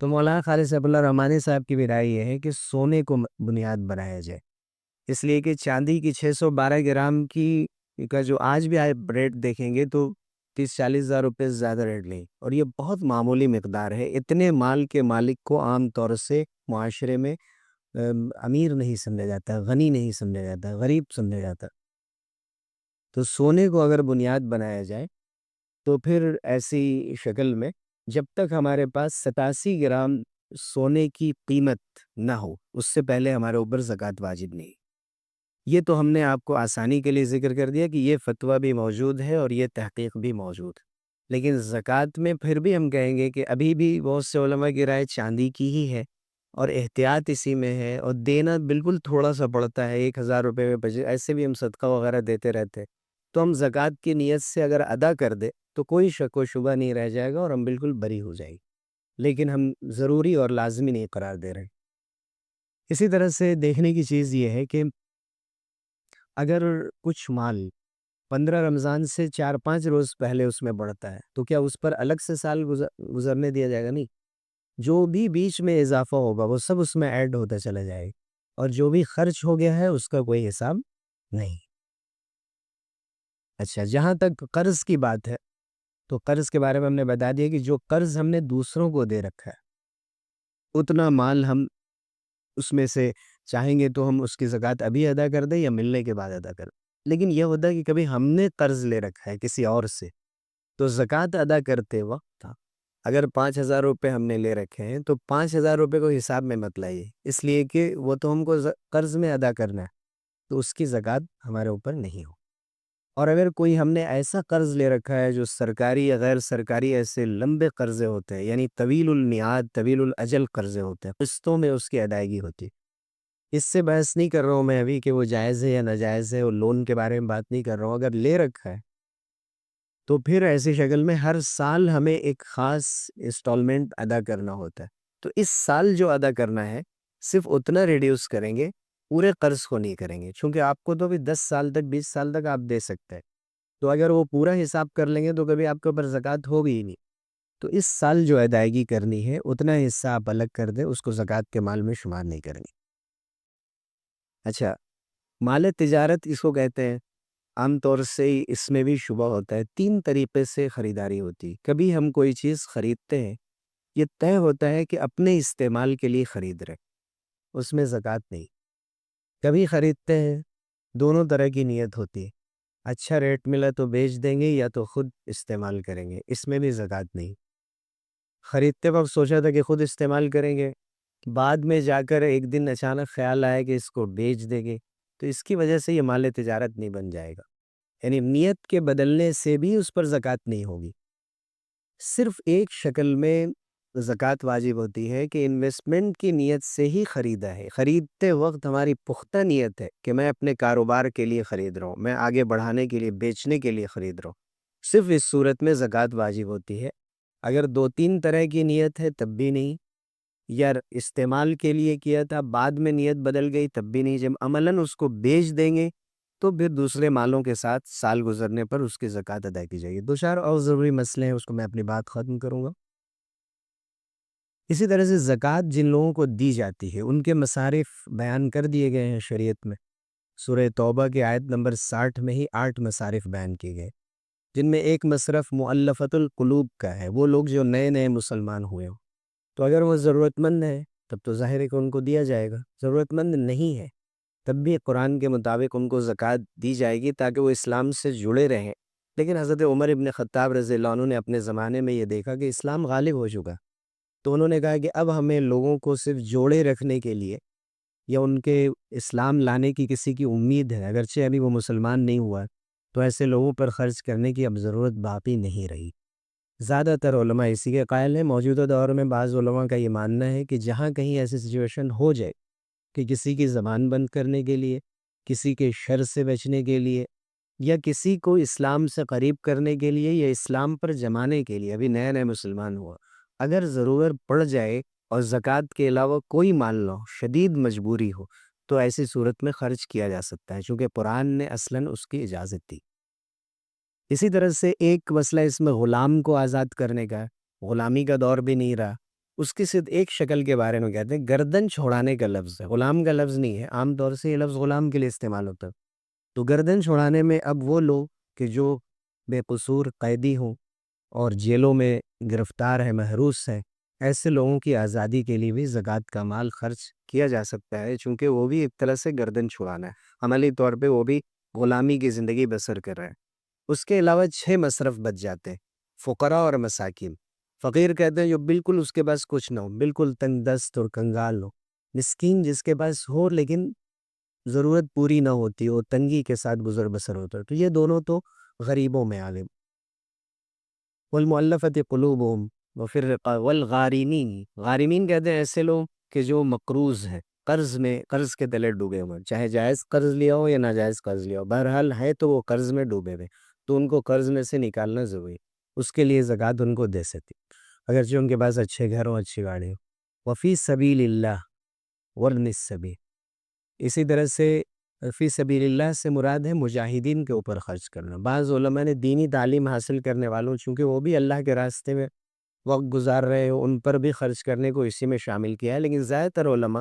تو مولانا خالد صاحب اللہ رحمانی صاحب کی بھی رائے یہ ہے کہ سونے کو بنیاد بنایا جائے، اس لیے کہ چاندی کی 612 گرام کی کا جو آج بھی آپ ریٹ دیکھیں گے تو 30-40 ہزار روپے سے زیادہ ریٹ نہیں، اور یہ بہت معمولی مقدار ہے، اتنے مال کے مالک کو عام طور سے معاشرے میں امیر نہیں سمجھا جاتا، غنی نہیں سمجھا جاتا، غریب سمجھا جاتا۔ تو سونے کو اگر بنیاد بنایا جائے تو پھر ایسی شکل میں جب تک ہمارے پاس 87 گرام سونے کی قیمت نہ ہو اس سے پہلے ہمارے اوپر زکوٰۃ واجب نہیں۔ یہ تو ہم نے آپ کو آسانی کے لیے ذکر کر دیا کہ یہ فتویٰ بھی موجود ہے اور یہ تحقیق بھی موجود ہے، لیکن زکوٰۃ میں پھر بھی ہم کہیں گے کہ ابھی بھی بہت سے علماء کی رائے چاندی کی ہی ہے، اور احتیاط اسی میں ہے، اور دینا بالکل تھوڑا سا پڑتا ہے، 1000 روپے میں ایسے بھی ہم صدقہ وغیرہ دیتے رہتے ہیں، تو ہم زکوٰۃ کی نیت سے اگر ادا کر دے تو کوئی شک و شبہ نہیں رہ جائے گا اور ہم بالکل بری ہو جائے گی، لیکن ہم ضروری اور لازمی نہیں قرار دے رہے۔ اسی طرح سے دیکھنے کی چیز یہ ہے کہ اگر کچھ مال 15 رمضان سے 4-5 روز پہلے اس میں بڑھتا ہے تو کیا اس پر الگ سے سال گزرنے دیا جائے گا؟ نہیں، جو بھی بیچ میں اضافہ ہوگا وہ سب اس میں ایڈ ہوتا چلا جائے گا، اور جو بھی خرچ ہو گیا ہے اس کا کوئی حساب نہیں۔ اچھا، جہاں تک قرض کی بات ہے تو قرض کے بارے میں ہم نے بتا دیا کہ جو قرض ہم نے دوسروں کو دے رکھا ہے اتنا مال ہم اس میں سے چاہیں گے تو ہم اس کی زکوٰۃ ابھی ادا کر دیں یا ملنے کے بعد ادا کر دیں، لیکن یہ ہوتا ہے کہ کبھی ہم نے قرض لے رکھا ہے کسی اور سے، تو زکوٰۃ ادا کرتے وقت اگر 5000 روپے ہم نے لے رکھے ہیں تو 5000 روپے کو حساب میں مت لائیے، اس لیے کہ وہ تو ہم کو قرض میں ادا کرنا ہے، تو اس کی زکوٰۃ ہمارے اوپر نہیں ہو۔ اور اگر کوئی ہم نے ایسا قرض لے رکھا ہے جو سرکاری یا غیر سرکاری ایسے لمبے قرضے ہوتے ہیں، یعنی طویل المیعاد طویل الاجل قرضے ہوتے ہیں، قسطوں میں اس کی ادائیگی ہوتی ہے، اس سے بحث نہیں کر رہا ہوں میں ابھی کہ وہ جائز ہے یا ناجائز ہے، اور لون کے بارے میں بات نہیں کر رہا ہوں، اگر لے رکھا ہے تو پھر ایسی شکل میں ہر سال ہمیں ایک خاص انسٹالمنٹ ادا کرنا ہوتا ہے، تو اس سال جو ادا کرنا ہے صرف اتنا ریڈیوس کریں گے، پورے قرض کو نہیں کریں گے، چونکہ آپ کو تو بھی 10 سال تک 20 سال تک آپ دے سکتے ہیں، تو اگر وہ پورا حساب کر لیں گے تو کبھی آپ کے اوپر زکوٰۃ ہوگی ہی نہیں، تو اس سال جو ادائیگی کرنی ہے اتنا حصہ آپ الگ کر دیں، اس کو زکوٰۃ کے مال میں شمار نہیں کریں گے۔ اچھا، مال تجارت اس کو کہتے ہیں، عام طور سے اس میں بھی شبہ ہوتا ہے، 3 طریقے سے خریداری ہوتی ہے۔ کبھی ہم کوئی چیز خریدتے ہیں، یہ طے ہوتا ہے کہ اپنے استعمال کے لیے خرید رہے، اس میں زکوٰۃ نہیں۔ کبھی خریدتے ہیں، دونوں طرح کی نیت ہوتی ہے، اچھا ریٹ ملا تو بیچ دیں گے یا تو خود استعمال کریں گے، اس میں بھی زکوٰۃ نہیں۔ خریدتے وقت سوچا تھا کہ خود استعمال کریں گے، بعد میں جا کر ایک دن اچانک خیال آیا کہ اس کو بیچ دیں گے، تو اس کی وجہ سے یہ مال تجارت نہیں بن جائے گا، یعنی نیت کے بدلنے سے بھی اس پر زکوٰۃ نہیں ہوگی۔ صرف ایک شکل میں زکوٰۃ واجب ہوتی ہے کہ انویسٹمنٹ کی نیت سے ہی خریدا ہے، خریدتے وقت ہماری پختہ نیت ہے کہ میں اپنے کاروبار کے لیے خرید رہا ہوں، میں آگے بڑھانے کے لیے، بیچنے کے لیے خرید رہا ہوں، صرف اس صورت میں زکوٰۃ واجب ہوتی ہے۔ اگر دو تین طرح کی نیت ہے تب بھی نہیں، یا استعمال کے لیے کیا تھا بعد میں نیت بدل گئی تب بھی نہیں، جب عملاً اس کو بیچ دیں گے تو پھر دوسرے مالوں کے ساتھ سال گزرنے پر اس کی زکوٰۃ ادا کی جائے گی۔ دو چار اور ضروری مسئلے ہیں، اس کو میں اپنی بات ختم کروں گا۔ اسی طرح سے زکوٰۃ جن لوگوں کو دی جاتی ہے ان کے مصارف بیان کر دیے گئے ہیں شریعت میں۔ سورہ توبہ کی آیت نمبر 60 میں ہی 8 مصارف بیان کیے گئے، جن میں ایک مصرف مؤلفۃ القلوب کا ہے، وہ لوگ جو نئے نئے مسلمان ہوئے ہوں۔ تو اگر وہ ضرورت مند ہے تب تو ظاہر ہے کہ ان کو دیا جائے گا، ضرورت مند نہیں ہے تب بھی قرآن کے مطابق ان کو زکوٰۃ دی جائے گی تاکہ وہ اسلام سے جڑے رہیں۔ لیکن حضرت عمر ابن خطاب رضی اللہ عنہ نے اپنے زمانے میں یہ دیکھا کہ اسلام غالب ہو چکا، تو انہوں نے کہا کہ اب ہمیں لوگوں کو صرف جوڑے رکھنے کے لیے یا ان کے اسلام لانے کی کسی کی امید ہے، اگرچہ ابھی وہ مسلمان نہیں ہوا، تو ایسے لوگوں پر خرچ کرنے کی اب ضرورت باقی نہیں رہی۔ زیادہ تر علماء اسی کے قائل ہیں۔ موجودہ دور میں بعض علماء کا یہ ماننا ہے کہ جہاں کہیں ایسی سچویشن ہو جائے کہ کسی کی زبان بند کرنے کے لیے، کسی کے شر سے بچنے کے لیے، یا کسی کو اسلام سے قریب کرنے کے لیے، یا اسلام پر جمانے کے لیے، ابھی نئے نئے مسلمان ہوا، اگر ضرورت پڑ جائے اور زکوٰۃ کے علاوہ کوئی مال نہ ہو، شدید مجبوری ہو، تو ایسی صورت میں خرچ کیا جا سکتا ہے، چونکہ قرآن نے اصلاً اس کی اجازت دی۔ اسی طرح سے ایک مسئلہ اس میں غلام کو آزاد کرنے کا ہے، غلامی کا دور بھی نہیں رہا، اس کی صرف ایک شکل کے بارے میں کہتے ہیں، گردن چھوڑانے کا لفظ ہے، غلام کا لفظ نہیں ہے۔ عام طور سے یہ لفظ غلام کے لیے استعمال ہوتا ہے، تو گردن چھوڑانے میں اب وہ لوگ کہ جو بے قصور قیدی ہوں اور جیلوں میں گرفتار ہے، محروس ہیں، ایسے لوگوں کی آزادی کے لیے بھی زکوٰۃ کا مال خرچ کیا جا سکتا ہے، چونکہ وہ بھی ایک طرح سے گردن چھڑانا ہے، عملی طور پہ وہ بھی غلامی کی زندگی بسر کر رہے ہیں۔ اس کے علاوہ 6 مصرف بچ جاتے ہیں، فقراء اور مساکین۔ فقیر کہتے ہیں جو بالکل اس کے پاس کچھ نہ ہو، بالکل تنگ دست اور کنگال ہو۔ مسکین جس کے پاس ہو لیکن ضرورت پوری نہ ہوتی ہو، تنگی کے ساتھ گزر بسر ہوتا ہے، تو یہ دونوں تو غریبوں میں آ گئے۔ والمؤلفۃ قلوبہم وفی الرقاب والغارمین، غارمین کہتے ہیں ایسے لوگ کہ جو مقروض ہیں، قرض کے تلے ڈوبے ہوئے ہیں، چاہے جائز قرض لیا ہو یا ناجائز قرض لیا ہو، بہرحال ہے تو وہ قرض میں ڈوبے ہوئے، تو ان کو قرض میں سے نکالنا ضروری ہے، اس کے لیے زکوٰۃ ان کو دے سکتی، اگرچہ ان کے پاس اچھے گھر ہوں، اچھی گاڑی ہو۔ وفی سبیل اللہ وابن السبیل، اسی طرح سے فی سبیل اللہ سے مراد ہے مجاہدین کے اوپر خرچ کرنا۔ بعض علماء نے دینی تعلیم حاصل کرنے والوں، چونکہ وہ بھی اللہ کے راستے میں وقت گزار رہے ہو، ان پر بھی خرچ کرنے کو اسی میں شامل کیا ہے، لیکن زیادہ تر علماء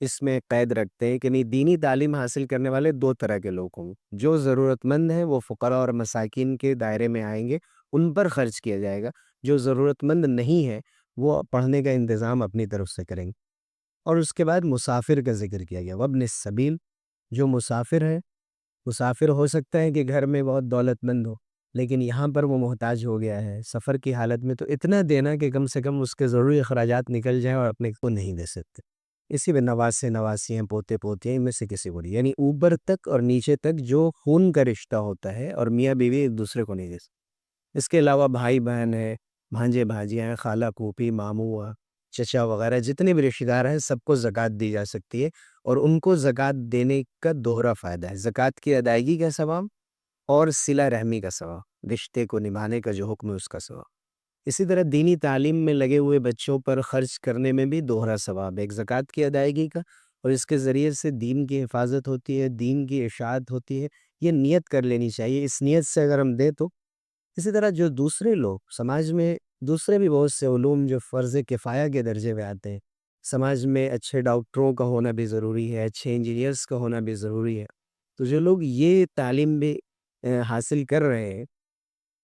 اس میں قید رکھتے ہیں کہ نہیں، دینی تعلیم حاصل کرنے والے دو طرح کے لوگ ہوں، جو ضرورت مند ہیں وہ فقراء اور مساکین کے دائرے میں آئیں گے، ان پر خرچ کیا جائے گا، جو ضرورت مند نہیں ہے وہ پڑھنے کا انتظام اپنی طرف سے کریں گے۔ اور اس کے بعد مسافر کا ذکر کیا گیا، وابن السبیل، جو مسافر ہے، مسافر ہو سکتا ہے کہ گھر میں بہت دولت مند ہو لیکن یہاں پر وہ محتاج ہو گیا ہے سفر کی حالت میں، تو اتنا دینا کہ کم سے کم اس کے ضروری اخراجات نکل جائیں، اور اپنے کو نہیں دے سکتے۔ اسی میں نواسے نواسیاں، پوتے پوتیاں، ان میں سے کسی کو نہیں، یعنی اوپر تک اور نیچے تک جو خون کا رشتہ ہوتا ہے، اور میاں بیوی ایک دوسرے کو نہیں دے سکتے۔ اس کے علاوہ بھائی بہن ہیں، بھانجے بھاجیاں ہیں، خالہ پھوپھی ماموں چچا وغیرہ جتنے بھی رشتہ دار ہیں، سب کو زکوٰۃ دی جا سکتی ہے، اور ان کو زکوٰۃ دینے کا دوہرا فائدہ ہے، زکوٰۃ کی ادائیگی کا ثواب اور صلہ رحمی کا ثواب، رشتے کو نبھانے کا جو حکم ہے اس کا ثواب۔ اسی طرح دینی تعلیم میں لگے ہوئے بچوں پر خرچ کرنے میں بھی دوہرا ثواب ہے، ایک زکوٰۃ کی ادائیگی کا، اور اس کے ذریعے سے دین کی حفاظت ہوتی ہے، دین کی اشاعت ہوتی ہے، یہ نیت کر لینی چاہیے، اس نیت سے اگر ہم دیں تو۔ اسی طرح جو دوسرے لوگ سماج میں، دوسرے بھی بہت سے علوم جو فرض کفایہ کے درجے میں آتے ہیں، سماج میں اچھے ڈاکٹروں کا ہونا بھی ضروری ہے، اچھے انجینئرز کا ہونا بھی ضروری ہے، تو جو لوگ یہ تعلیم بھی حاصل کر رہے ہیں،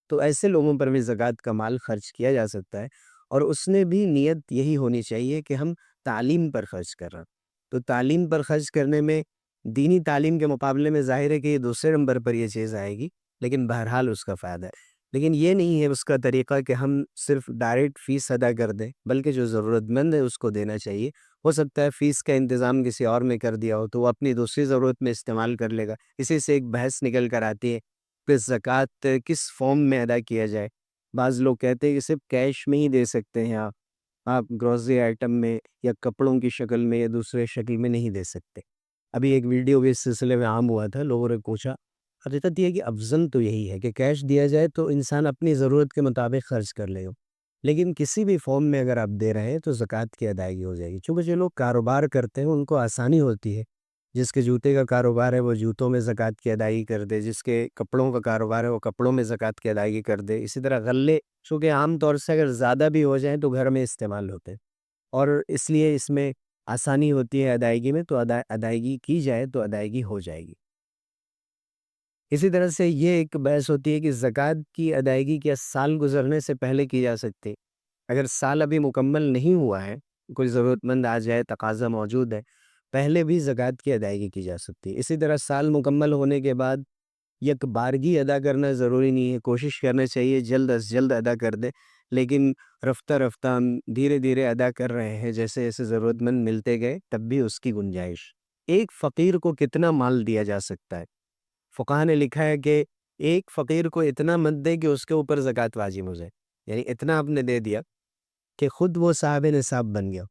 تو ایسے لوگوں پر بھی زکوٰۃ کا مال خرچ کیا جا سکتا ہے، اور اس نے بھی نیت یہی ہونی چاہیے کہ ہم تعلیم پر خرچ کر رہے ہیں، تو تعلیم پر خرچ کرنے میں دینی تعلیم کے مقابلے میں ظاہر ہے کہ یہ دوسرے نمبر پر یہ چیز آئے گی، لیکن بہرحال اس کا فائدہ ہے۔ لیکن یہ نہیں ہے اس کا طریقہ کہ ہم صرف ڈائریکٹ فیس ادا کر دیں، بلکہ جو ضرورت مند ہے اس کو دینا چاہیے۔ ہو سکتا ہے فیس کا انتظام کسی اور میں کر دیا ہو تو وہ اپنی دوسری ضرورت میں استعمال کر لے گا، اسی سے ایک بحث نکل کر آتی ہے کہ زکوٰۃ کس فارم میں ادا کیا جائے۔ بعض لوگ کہتے ہیں کہ صرف کیش میں ہی دے سکتے ہیں آپ، آپ گروسری آئٹم میں یا کپڑوں کی شکل میں یا دوسرے شکل میں نہیں دے سکتے۔ ابھی ایک ویڈیو بھی اس سلسلے میں عام ہوا تھا، لوگوں نے پوچھا، حقیقت یہ ہے کہ افضل تو یہی ہے کہ کیش دیا جائے تو انسان اپنی ضرورت کے مطابق خرچ کر لے گا، لیکن کسی بھی فارم میں اگر آپ دے رہے ہیں تو زکوٰۃ کی ادائیگی ہو جائے گی۔ چونکہ جو لوگ کاروبار کرتے ہیں ان کو آسانی ہوتی ہے، جس کے جوتے کا کاروبار ہے وہ جوتوں میں زکوٰۃ کی ادائیگی کر دے، جس کے کپڑوں کا کاروبار ہے وہ کپڑوں میں زکوٰۃ کی ادائیگی کر دے۔ اسی طرح غلے چونکہ عام طور سے اگر زیادہ بھی ہو جائیں تو گھر میں استعمال ہوتے ہیں، اور اس لیے اس میں آسانی ہوتی ہے ادائیگی میں، تو ادائیگی کی جائے تو ادائیگی ہو جائے گی۔ اسی طرح سے یہ ایک بحث ہوتی ہے کہ زکوٰۃ کی ادائیگی کیا سال گزرنے سے پہلے کی جا سکتی؟ اگر سال ابھی مکمل نہیں ہوا ہے، کوئی ضرورت مند آ جائے، تقاضا موجود ہے، پہلے بھی زکوٰۃ کی ادائیگی کی جا سکتی ہے۔ اسی طرح سال مکمل ہونے کے بعد یک بارگی ادا کرنا ضروری نہیں ہے، کوشش کرنا چاہیے جلد از جلد ادا کر دے، لیکن رفتہ رفتہ ہم دھیرے دھیرے ادا کر رہے ہیں، جیسے جیسے ضرورت مند ملتے گئے تب بھی اس کی گنجائش۔ ایک فقیر کو کتنا مال دیا جا سکتا ہے؟ فقہا نے لکھا ہے کہ ایک فقیر کو اتنا مت دے کہ اس کے اوپر زکوٰۃ واجب ہو جائے، یعنی اتنا آپ نے دے دیا کہ خود وہ صاحب نصاب بن گیا۔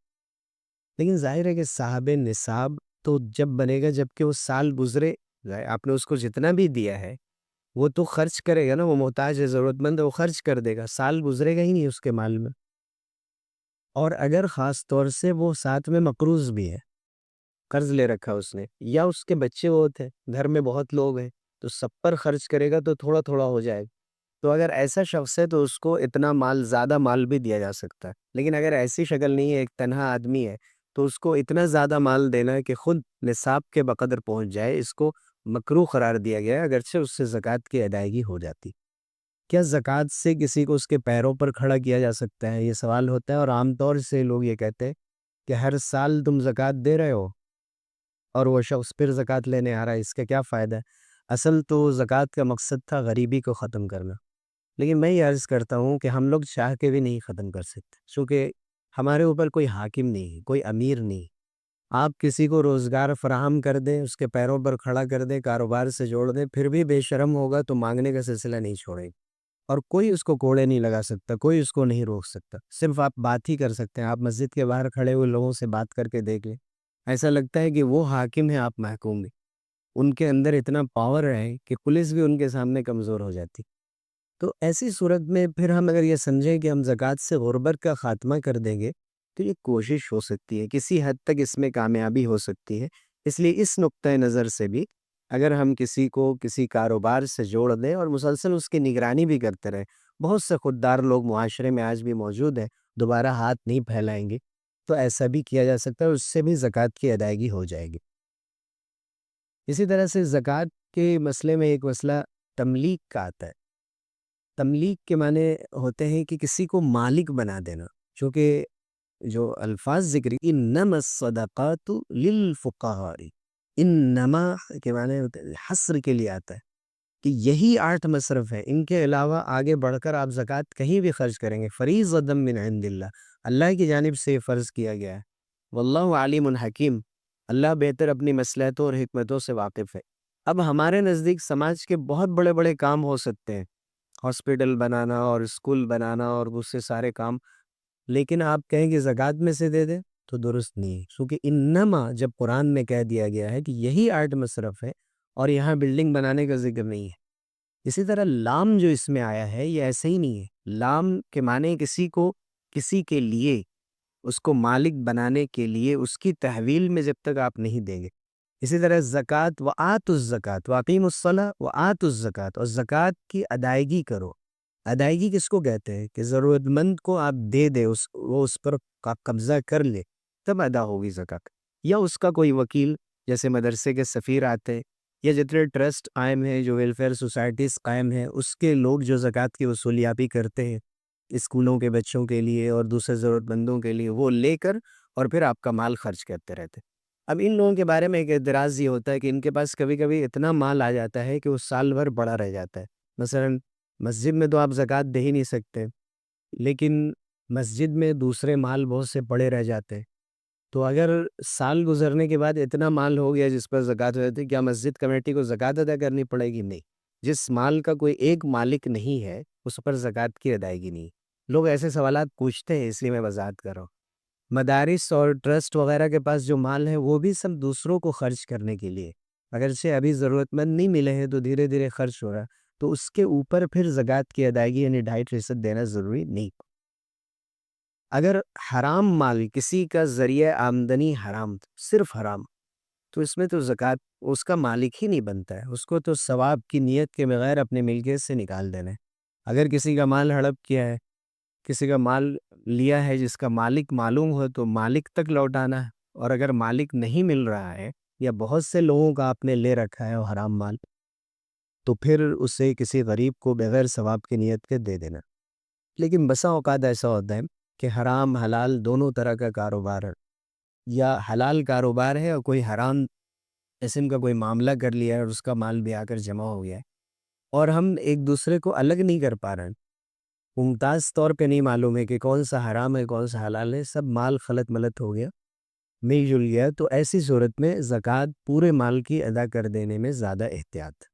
لیکن ظاہر ہے کہ صاحب نصاب تو جب بنے گا جب کہ وہ سال گزرے، آپ نے اس کو جتنا بھی دیا ہے وہ تو خرچ کرے گا نا، وہ محتاج ہے، ضرورت مند ہے، وہ خرچ کر دے گا، سال گزرے گا ہی نہیں اس کے مال میں۔ اور اگر خاص طور سے وہ ساتھ میں مقروض بھی ہے، قرض لے رکھا اس نے، یا اس کے بچے بہت ہیں، گھر میں بہت لوگ ہیں، تو سب پر خرچ کرے گا تو تھوڑا تھوڑا ہو جائے گا۔ تو اگر ایسا شخص ہے تو اس کو اتنا مال، زیادہ مال بھی دیا جا سکتا ہے۔ لیکن اگر ایسی شکل نہیں ہے، ایک تنہا آدمی ہے، تو اس کو اتنا زیادہ مال دینا ہے کہ خود نصاب کے بقدر پہنچ جائے، اس کو مکروہ قرار دیا گیا ہے، اگرچہ اس سے زکوٰۃ کی ادائیگی ہو جاتی۔ کیا زکوٰۃ سے کسی کو اس کے پیروں پر کھڑا کیا جا سکتا ہے؟ یہ سوال ہوتا ہے، اور عام طور سے لوگ یہ کہتے ہیں کہ ہر سال تم زکوٰۃ دے رہے ہو اور وہ شخص پھر زکوٰۃ لینے آ رہا ہے، اس کا کیا فائدہ ہے؟ اصل تو زکوٰۃ کا مقصد تھا غریبی کو ختم کرنا، لیکن میں یہ عرض کرتا ہوں کہ ہم لوگ چاہ کے بھی نہیں ختم کر سکتے، چونکہ ہمارے اوپر کوئی حاکم نہیں، کوئی امیر نہیں۔ آپ کسی کو روزگار فراہم کر دیں، اس کے پیروں پر کھڑا کر دیں، کاروبار سے جوڑ دیں، پھر بھی بے شرم ہوگا تو مانگنے کا سلسلہ نہیں چھوڑے گا، اور کوئی اس کو کوڑے نہیں لگا سکتا، کوئی اس کو نہیں روک سکتا، صرف آپ بات ہی کر سکتے ہیں۔ آپ مسجد کے باہر کھڑے ہوئے لوگوں سے بات کر کے دیکھ لیں، ایسا لگتا ہے کہ وہ حاکم ہیں، آپ محکوم ہیں۔ ان کے اندر اتنا پاور ہے کہ پولیس بھی ان کے سامنے کمزور ہو جاتی۔ تو ایسی صورت میں پھر ہم اگر یہ سمجھیں کہ ہم زکوٰۃ سے غربت کا خاتمہ کر دیں گے تو یہ کوشش ہو سکتی ہے، کسی حد تک اس میں کامیابی ہو سکتی ہے۔ اس لیے اس نقطۂ نظر سے بھی اگر ہم کسی کو کسی کاروبار سے جوڑ دیں اور مسلسل اس کی نگرانی بھی کرتے رہیں، بہت سے خوددار لوگ معاشرے میں آج بھی موجود ہیں، دوبارہ ہاتھ نہیں پھیلائیں گے، تو ایسا بھی کیا جا سکتا ہے، اس سے بھی زکوٰۃ کی ادائیگی ہو جائے گی۔ اسی طرح سے زکوٰۃ کے مسئلے میں ایک مسئلہ تملیک کا آتا ہے۔ تملیک کے معنی ہوتے ہیں کہ کسی کو مالک بنا دینا، چونکہ جو الفاظ ذکر انما الصدقات للفقراء، انما کے معنی ہوتے ہیں حصر کے لیے آتا ہے کہ یہی 8 مصرف ہے، ان کے علاوہ آگے بڑھ کر آپ زکوٰۃ کہیں بھی خرچ کریں گے، فریضۃ من عند اللہ، اللہ کی جانب سے یہ فرض کیا گیا ہے۔ واللہ علیم حکیم، اللہ بہتر اپنی مصلحتوں اور حکمتوں سے واقف ہے۔ اب ہمارے نزدیک سماج کے بہت بڑے بڑے کام ہو سکتے ہیں، ہاسپٹل بنانا اور اسکول بنانا اور اس سے سارے کام، لیکن آپ کہیں کہ زکوٰۃ میں سے دے دیں تو درست نہیں ہے، کیونکہ انما جب قرآن میں کہہ دیا گیا ہے کہ یہی 8 مصرف ہے اور یہاں بلڈنگ بنانے کا ذکر نہیں ہے۔ اسی طرح لام جو اس میں آیا ہے یہ ایسے ہی نہیں ہے، لام کے معنی کسی کو، کسی کے لیے، اس کو مالک بنانے کے لیے، اس کی تحویل میں جب تک آپ نہیں دیں گے۔ اسی طرح زکوٰۃ وآتوا الزکوٰۃ واقیموا الصلاۃ وآتوا الزکوٰۃ، اور زکوٰۃ کی ادائیگی کرو۔ ادائیگی کس کو کہتے ہیں؟ کہ ضرورت مند کو آپ دے دے، وہ اس پر قبضہ کر لے، تب ادا ہوگی زکوٰۃ۔ یا اس کا کوئی وکیل، جیسے مدرسے کے سفیر آتے ہیں، یا جتنے ٹرسٹ قائم ہیں، جو ویلفیئر سوسائٹیز قائم ہیں، اس کے لوگ جو زکوٰۃ کی وصولیابی کرتے ہیں اسکولوں کے بچوں کے لیے اور دوسرے ضرورت مندوں کے لیے، وہ لے کر اور پھر آپ کا مال خرچ کرتے رہتے ہیں۔ اب ان لوگوں کے بارے میں ایک اعتراض یہ ہوتا ہے کہ ان کے پاس کبھی کبھی اتنا مال آ جاتا ہے کہ وہ سال بھر بڑا رہ جاتا ہے۔ مثلا مسجد میں تو آپ زکوٰۃ دے ہی نہیں سکتے، لیکن مسجد میں دوسرے مال بہت سے پڑے رہ جاتے ہیں، تو اگر سال گزرنے کے بعد اتنا مال ہو گیا جس پر زکوٰۃ ہو جاتی ہے، کیا مسجد کمیٹی کو زکوٰۃ ادا کرنی پڑے گی؟ نہیں۔ جس مال کا کوئی ایک مالک نہیں ہے اس پر زکوٰۃ کی ادائیگی نہیں۔ لوگ ایسے سوالات پوچھتے ہیں، اس لیے میں وضاحت کر رہا ہوں۔ مدارس اور ٹرسٹ وغیرہ کے پاس جو مال ہے وہ بھی سب دوسروں کو خرچ کرنے کے لیے، اگرچہ ابھی ضرورت مند نہیں ملے ہیں تو دھیرے دھیرے خرچ ہو رہا ہے، تو اس کے اوپر پھر زکوٰۃ کی ادائیگی یعنی 2.5% دینا ضروری نہیں۔ اگر حرام مال کسی کا ذریعہ آمدنی حرام، صرف حرام، تو اس میں تو زکوٰۃ اس کا مالک ہی نہیں بنتا ہے، اس کو تو ثواب کی نیت کے بغیر اپنے ملکیت سے نکال دینا ہے۔ اگر کسی کا مال ہڑپ کیا ہے، کسی کا مال لیا ہے جس کا مالک معلوم ہو تو مالک تک لوٹانا ہے، اور اگر مالک نہیں مل رہا ہے یا بہت سے لوگوں کا آپ نے لے رکھا ہے وہ حرام مال، تو پھر اسے کسی غریب کو بغیر ثواب کی نیت کے دے دینا۔ لیکن بسا اوقات ایسا ہوتا ہے کہ حرام حلال دونوں طرح کا کاروبار ہے، یا حلال کاروبار ہے اور کوئی حرام قسم کا کوئی معاملہ کر لیا ہے اور اس کا مال بھی آ کر جمع ہو گیا ہے، اور ہم ایک دوسرے کو الگ نہیں کر پا رہے ہیں، ممتاز طور پہ نہیں معلوم ہے کہ کون سا حرام ہے کون سا حلال ہے، سب مال خلط ملط ہو گیا، مل جل گیا، تو ایسی صورت میں زکوٰۃ پورے مال کی ادا کر دینے میں زیادہ احتیاط۔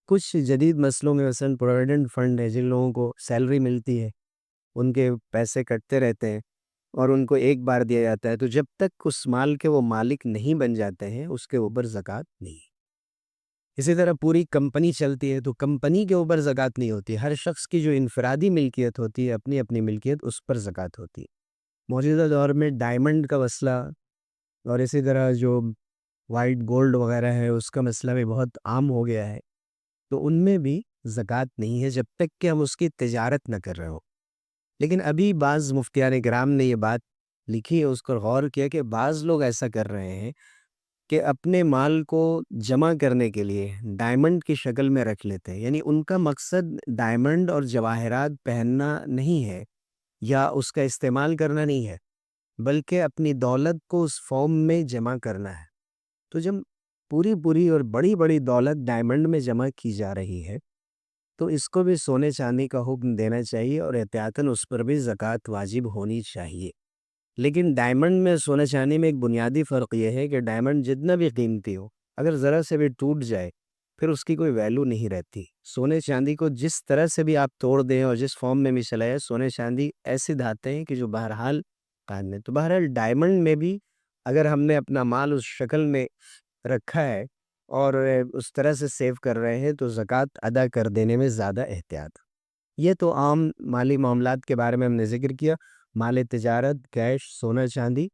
کچھ جدید مسئلوں میں مثلاً پروویڈنٹ فنڈ ہے، جن لوگوں کو سیلری ملتی ہے ان کے پیسے کٹتے رہتے ہیں اور ان کو ایک بار دیا جاتا ہے، تو جب تک اس مال کے وہ مالک نہیں بن جاتے ہیں اس کے اوپر زکوٰۃ نہیں۔ اسی طرح پوری کمپنی چلتی ہے تو کمپنی کے اوپر زکوٰۃ نہیں ہوتی، ہر شخص کی جو انفرادی ملکیت ہوتی ہے، اپنی اپنی ملکیت، اس پر زکوٰۃ ہوتی ہے۔ موجودہ دور میں ڈائمنڈ کا مسئلہ اور اسی طرح جو وائٹ گولڈ وغیرہ ہے اس کا مسئلہ بھی بہت عام ہو گیا ہے، تو ان میں بھی زکوٰۃ نہیں ہے جب تک کہ ہم اس کی تجارت نہ کر رہے ہوں۔ لیکن ابھی بعض مفتیان کرام نے یہ بات لکھی ہے، اس پر غور کیا کہ بعض لوگ ایسا کر رہے ہیں کہ اپنے مال کو جمع کرنے کے لیے ڈائمنڈ کی شکل میں رکھ لیتے ہیں، یعنی ان کا مقصد ڈائمنڈ اور جواہرات پہننا نہیں ہے یا اس کا استعمال کرنا نہیں ہے، بلکہ اپنی دولت کو اس فارم میں جمع کرنا ہے۔ تو جب پوری اور بڑی بڑی دولت ڈائمنڈ میں جمع کی جا رہی ہے تو اس کو بھی سونے چاندی کا حکم دینا چاہیے اور احتیاطاً اس پر بھی زکوٰۃ واجب ہونی چاہیے۔ لیکن ڈائمنڈ میں سونے چاندی میں ایک بنیادی فرق یہ ہے کہ ڈائمنڈ جتنا بھی قیمتی ہو، اگر ذرا سے بھی ٹوٹ جائے پھر اس کی کوئی ویلیو نہیں رہتی۔ سونے چاندی کو جس طرح سے بھی آپ توڑ دیں اور جس فارم میں بھی چلائے، سونے چاندی ایسی دھاتیں ہیں کہ جو بہرحال قائم ہے۔ تو بہرحال ڈائمنڈ میں بھی اگر ہم نے اپنا مال اس شکل میں رکھا ہے اور اس طرح سے سیو کر رہے ہیں تو زکوٰۃ ادا کر دینے میں زیادہ احتیاط۔ یہ تو عام مالی معاملات کے بارے میں ہم نے ذکر کیا، مال تجارت، کیش، سونا چاندی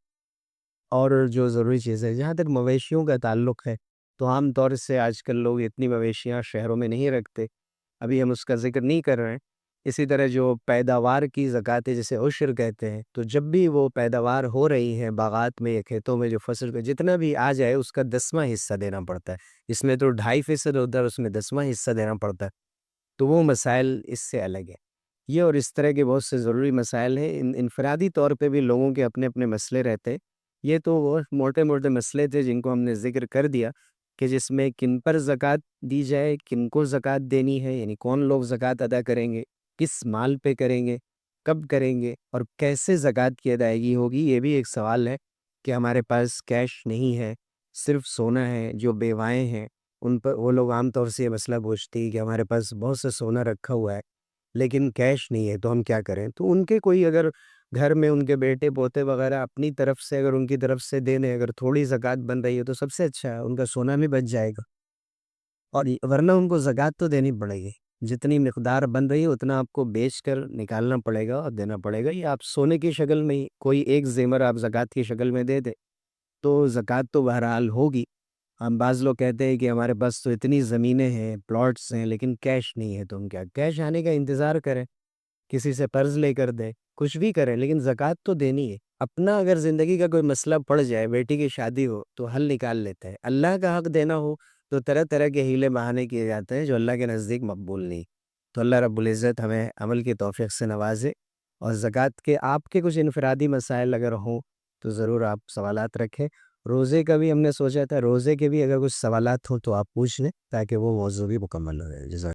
اور جو ضروری چیزیں۔ جہاں تک مویشیوں کا تعلق ہے تو عام طور سے آج کل لوگ اتنی مویشیاں شہروں میں نہیں رکھتے، ابھی ہم اس کا ذکر نہیں کر رہے ہیں۔ اسی طرح جو پیداوار کی زکوٰۃ ہے جسے عشر کہتے ہیں، تو جب بھی وہ پیداوار ہو رہی ہے باغات میں یا کھیتوں میں، جو فصل کا جتنا بھی آ جائے اس کا 10واں حصہ دینا پڑتا ہے۔ اس میں تو 2.5% ہوتا ہے، اس میں 10واں حصہ دینا پڑتا ہے، تو وہ مسائل اس سے الگ ہے۔ یہ اور اس طرح کے بہت سے ضروری مسائل ہیں، انفرادی طور پہ بھی لوگوں کے اپنے اپنے مسئلے رہتے ہیں۔ یہ تو وہ موٹے موٹے مسئلے تھے جن کو ہم نے ذکر کر دیا کہ جس میں کن پر زکوٰۃ دی جائے، کن کو زکوٰۃ دینی ہے، یعنی کون لوگ زکوٰۃ ادا کریں گے، کس مال پہ کریں گے، کب کریں گے، اور کیسے زکوٰۃ کی ادائیگی ہوگی۔ یہ بھی ایک سوال ہے کہ ہمارے پاس کیش نہیں ہے، صرف سونا ہے، جو بیوائیں ہیں ان پر وہ لوگ عام طور سے یہ مسئلہ پوچھتی ہے کہ ہمارے پاس بہت سے سونا رکھا ہوا ہے لیکن کیش نہیں ہے تو ہم کیا کریں۔ تو ان کے کوئی اگر گھر میں ان کے بیٹے پوتے وغیرہ اپنی طرف سے اگر ان کی طرف سے دے دیں، اگر تھوڑی زکوٰۃ بن رہی ہے تو سب سے اچھا ہے، ان کا سونا بھی بچ جائے گا، اور ورنہ ان کو زکوٰۃ تو دینی پڑے گی، جتنی مقدار بن رہی ہے اتنا آپ کو بیچ کر نکالنا پڑے گا اور دینا پڑے گا۔ یا آپ سونے کی شکل میں ہی کوئی ایک زیور آپ زکوٰۃ کی شکل میں دے دیں تو زکوٰۃ تو بہرحال ہوگی۔ ہم بعض لوگ کہتے ہیں کہ ہمارے پاس تو اتنی زمینیں ہیں، پلاٹس ہیں، لیکن کیش نہیں ہے، تو ہم کیا کیش آنے کا انتظار کریں، کسی سے قرض لے کر دیں، کچھ بھی کریں، لیکن زکوٰۃ تو دینی ہے۔ اپنا اگر زندگی کا کوئی مسئلہ پڑ جائے، بیٹی کی شادی ہو تو حل نکال لیتا ہے، اللہ کا حق دینا ہو تو طرح طرح کے ہیلے بہانے کیے جاتے ہیں جو اللہ کے نزدیک مقبول نہیں۔ تو اللہ رب العزت ہمیں عمل کی توفیق سے نوازے، اور زکوٰۃ کے آپ کے کچھ انفرادی مسائل اگر ہوں تو ضرور آپ سوالات رکھیں۔ روزے کا بھی ہم نے سوچا تھا، روزے کے بھی اگر کچھ سوالات ہوں تو آپ پوچھ لیں تاکہ وہ موضوع بھی مکمل ہو جائے۔ جزاک